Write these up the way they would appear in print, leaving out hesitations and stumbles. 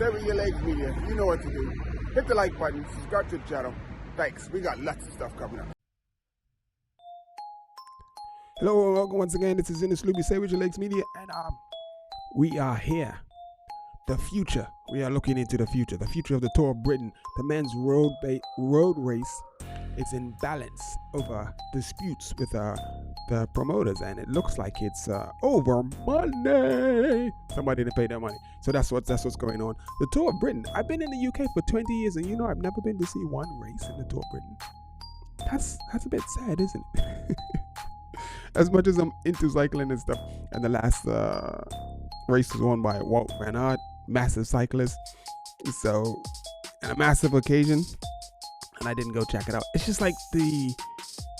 Stay with your legs media. You know what to do. Hit the like button, subscribe to the channel. Thanks. We got lots of stuff coming up. Hello and welcome once again. This is Innis Luby, Stay with your legs media, and we are here. The future. We are looking into the future of the Tour of Britain. The men's road race is in balance over disputes with the promoters, and it looks like it's over money. Somebody didn't pay their money, so that's what's going on. The Tour of Britain. I've been in the UK for 20 years, and I've never been to see one race in the Tour of Britain. That's a bit sad, isn't it? As much as I'm into cycling and stuff, and the last race was won by Wout van Aert, massive cyclist, so and a massive occasion, and I didn't go check it out. It's just like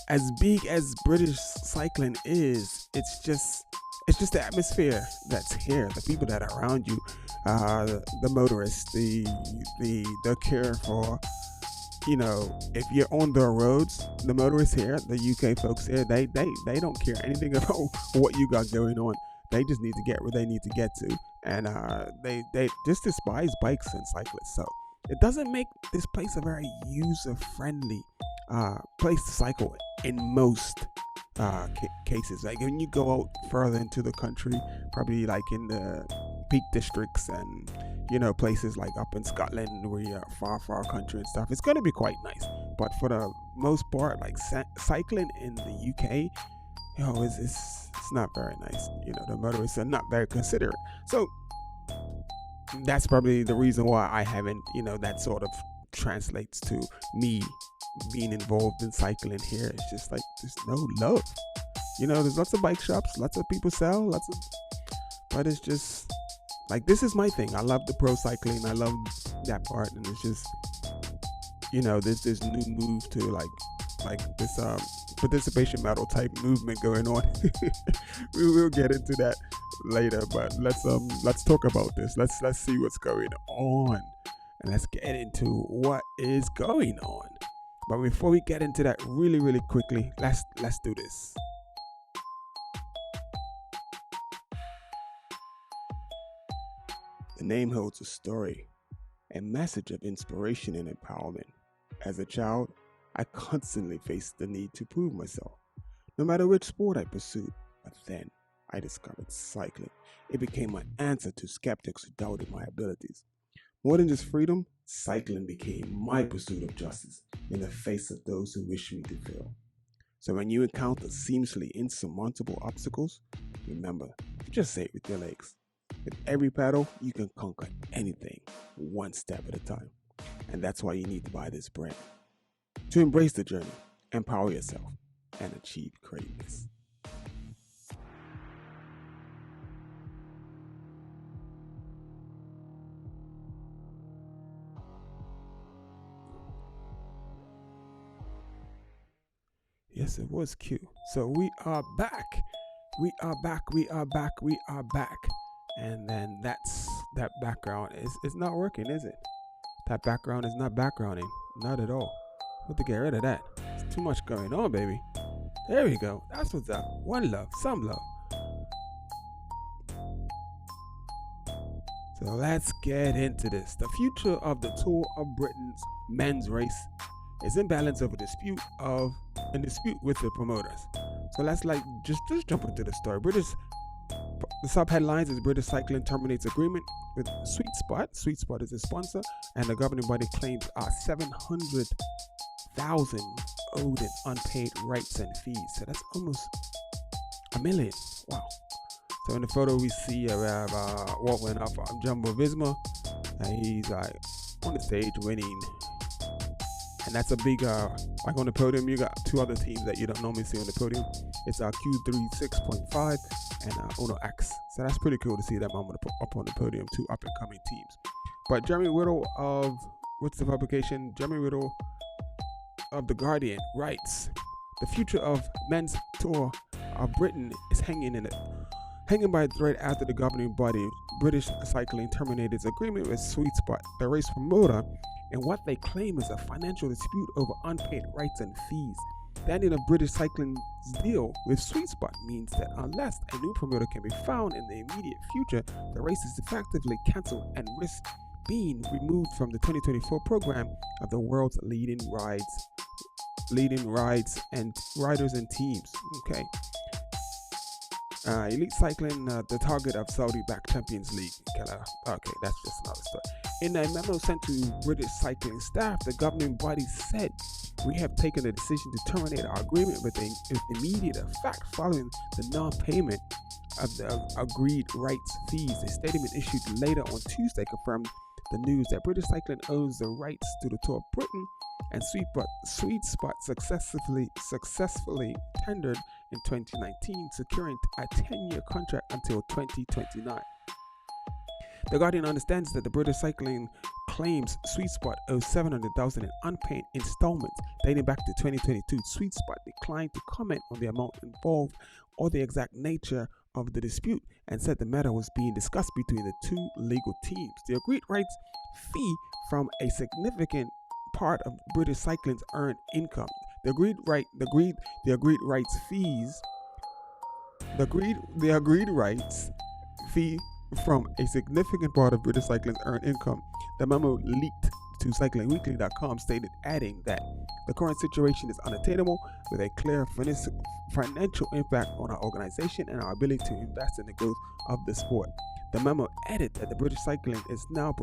as big as British cycling is, it's just the atmosphere that's here, the people that are around you, the motorists, the care for, if you're on the roads, the motorists here, the UK folks here, they don't care anything about what you got going on. They just need to get where they need to get to, and they just despise bikes and cyclists. So it doesn't make this place a very user-friendly place to cycle in most cases. Like when you go out further into the country, probably like in the Peak Districts and places like up in Scotland where you're far country and stuff, it's going to be quite nice. But for the most part, like cycling in the UK, it's not very nice. The motorists are not very considerate. So that's probably the reason why I haven't, that sort of translates to me being involved in cycling here. It's just like there's no love. There's lots of bike shops, lots of people sell, but it's just like, this is my thing. I love the pro cycling. I love that part, and it's just, there's this new move to like this participation medal type movement going on. We will get into that later, but let's talk about this. Let's see what's going on, and let's get into what is going on. But before we get into that, really quickly, let's do this. The name holds a story, a message of inspiration and empowerment. As a child, I constantly faced the need to prove myself, no matter which sport I pursued. But then I discovered cycling. It became my answer to skeptics who doubted my abilities. More than just freedom, cycling became my pursuit of justice in the face of those who wish me to fail. So when you encounter seemingly insurmountable obstacles, remember, just say it with your legs. With every paddle, you can conquer anything, one step at a time. And that's why you need to buy this brand. To embrace the journey, empower yourself, and achieve greatness. Yes, it was cute. So we are back. We are back. And then that background is not working, is it? That background is not backgrounding. Not at all. Have to get rid of that. There's too much going on, baby. There we go. That's what's up. One love, some love. So let's get into this. The future of the Tour of Britain's men's race is in balance over dispute with the promoters. So let's just jump into the story. The sub-headlines is British Cycling terminates agreement with SweetSpot. SweetSpot is a sponsor, and the governing body claims 700,000 owed in unpaid rights and fees. So that's almost $1 million. Wow. So in the photo we see what went up Jumbo Visma, and he's on the stage winning. And that's a big, like on the podium, you got two other teams that you don't normally see on the podium. It's Q36.5 and Uno X. So that's pretty cool to see them up on the podium, two up-and-coming teams. But Jeremy Whittle of, what's the publication? Jeremy Whittle of The Guardian writes, the future of men's Tour of Britain is hanging by a thread after the governing body, British Cycling, terminated its agreement with SweetSpot, the race promoter, in what they claim is a financial dispute over unpaid rights and fees. The ending of British Cycling's deal with SweetSpot means that unless a new promoter can be found in the immediate future, the race is effectively cancelled and risks been removed from the 2024 program of the world's leading riders and teams. Okay. Elite cycling, the target of Saudi-backed Champions League. Okay, that's just another story. In a memo sent to British cycling staff, the governing body said, "We have taken the decision to terminate our agreement with immediate effect following the non-payment of the agreed rights fees." A statement issued later on Tuesday confirmed the news that British Cycling owns the rights to the Tour of Britain, and SweetSpot successfully tendered in 2019, securing a 10-year contract until 2029. The Guardian understands that the British Cycling claims SweetSpot owes $700,000 in unpaid installments dating back to 2022. SweetSpot declined to comment on the amount involved or the exact nature of the dispute and said the matter was being discussed between the two legal teams. The agreed rights fee from a significant part of British Cycling's earned income. The agreed rights fee from a significant part of British Cycling's earned income. The memo leaked to cyclingweekly.com stated, adding that the current situation is unattainable with a clear financial impact on our organization and our ability to invest in the growth of the sport. The memo added that the British Cycling is now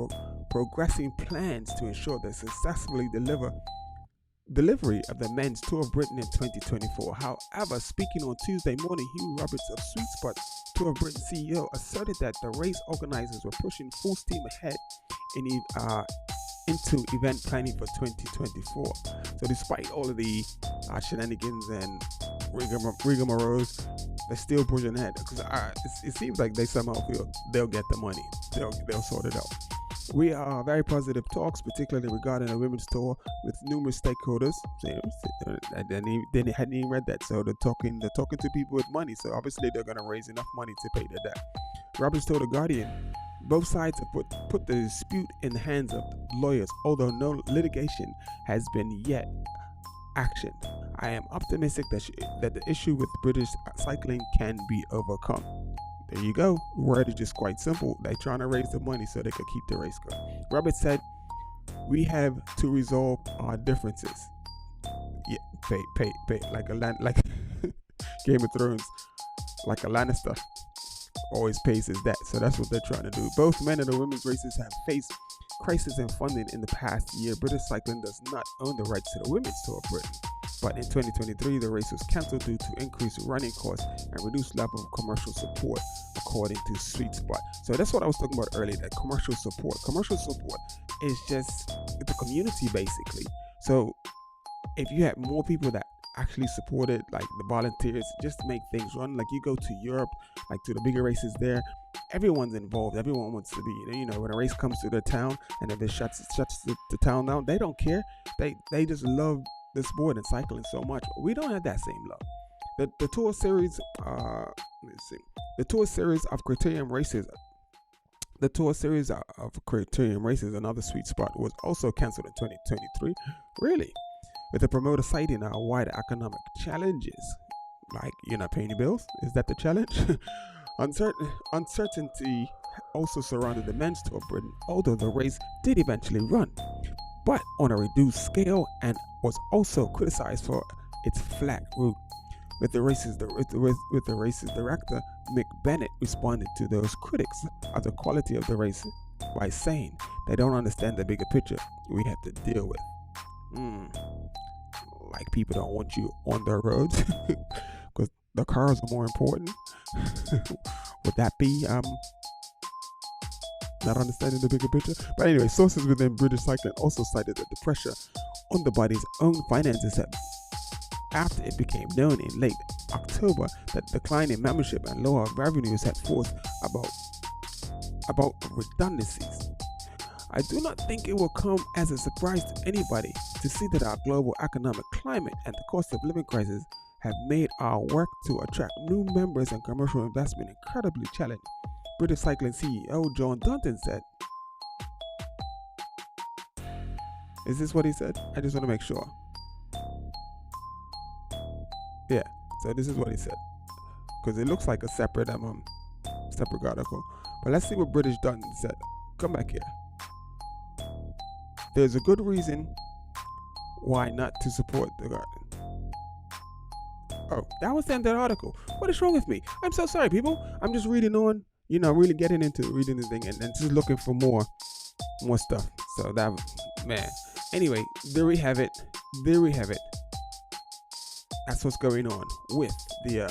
progressing plans to ensure the successfully delivery of the men's Tour of Britain in 2024. However, speaking on Tuesday morning, Hugh Roberts of SweetSpot Tour of Britain CEO asserted that the race organizers were pushing full steam ahead into event planning for 2024. So despite all of the shenanigans and rigmaroles, they're still pushing ahead because it seems like they somehow feel they'll get the money. They'll sort it out. We are very positive talks, particularly regarding a women's tour, with numerous stakeholders. They hadn't even read that, so they're talking to people with money. So obviously they're going to raise enough money to pay their debt. Roberts told The Guardian, both sides have put the dispute in the hands of lawyers, although no litigation has been yet actioned. I am optimistic that the issue with British cycling can be overcome. There you go. The word is just quite simple. They're trying to raise the money so they can keep the race going. Roberts said, "We have to resolve our differences." Yeah, pay like Game of Thrones, like a Lannister always pays his debt. So that's what they're trying to do. Both men and the women's races have faced crisis in funding in the past year. British Cycling does not own the rights to the women's Tour of Britain, but in 2023 the race was cancelled due to increased running costs and reduced level of commercial support, according to SweetSpot. So that's what I was talking about earlier, that commercial support is just the community basically. So if you had more people that actually supported, like the volunteers, just to make things run, like you go to Europe, like to the bigger races there, everyone's involved, everyone wants to be, when a race comes to their town and if it shuts the town down, they don't care. They just love the sport and cycling so much. We don't have that same love. The tour series the tour series of criterium races another SweetSpot, was also cancelled in 2023. Really? With the promoter citing our wider economic challenges. Like, you're not paying your bills? Is that the challenge? Uncertainty also surrounded the men's Tour of Britain, although the race did eventually run, but on a reduced scale, and was also criticized for its flat route. With the race's director, Mick Bennett, responded to those critics of the quality of the race by saying they don't understand the bigger picture we have to deal with. Like, people don't want you on their roads because the cars are more important. Would that be not understanding the bigger picture? But anyway, sources within British Cycling also cited that the pressure on the body's own finances after it became known in late October that decline in membership and lower revenues had forced about redundancies. I do not think it will come as a surprise to anybody to see that our global economic climate and the cost of living crisis have made our work to attract new members and commercial investment incredibly challenging, British Cycling CEO John Dunton said. Is this what he said? I just want to make sure. Yeah, so this is what he said, because it looks like a separate article. But let's see what British Dunton said. Come back here. there's a good reason why not to support the garden. Oh, that was the end of the article. What is wrong with me? I'm so sorry, people. I'm just reading on, really getting into reading the thing and just looking for more stuff. So that, man. Anyway, there we have it. That's what's going on with the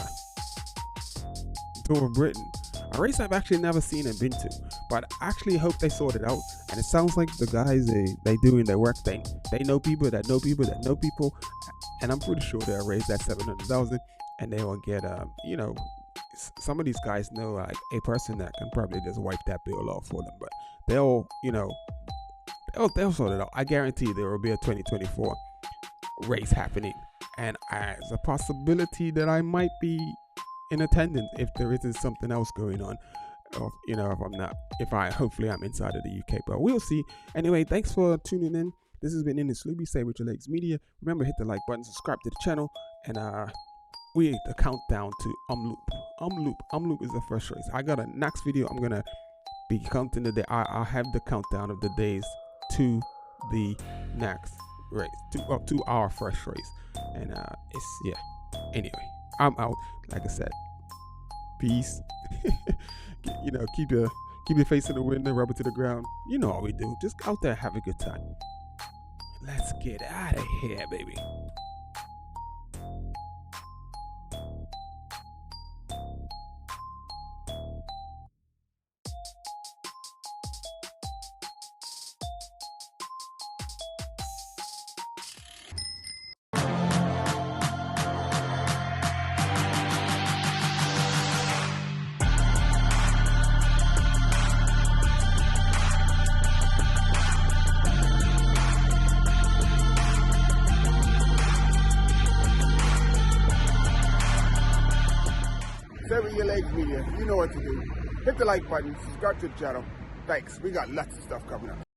Tour of Britain. A race I've actually never seen and been to, but I actually hope they sort it out. And it sounds like the guys, they doing their work thing. They know people that know people that know people, and I'm pretty sure they'll raise that 700,000, and they will get some of these guys know like a person that can probably just wipe that bill off for them, but they'll sort it out. I guarantee there will be a 2024 race happening, and there's a possibility that I might be in attendance if there isn't something else going on, or hopefully I'm inside of the UK, but we'll see. Anyway, thanks for tuning in. This has been in the Sloopy Say With Your Legs Media. Remember, hit the like button, subscribe to the channel, and we the countdown to Loop is the first race. I got a next video. I'm gonna be counting the day. I'll have the countdown of the days to the next race, to our first race, and Anyway, I'm out. Like I said, peace. Keep your face in the wind and rub it to the ground. You know what we do. Just out there, have a good time. Let's get out of here, baby. Say With Your Legs Media. You know what to do. Hit the like button, subscribe to the channel. Thanks. We got lots of stuff coming up.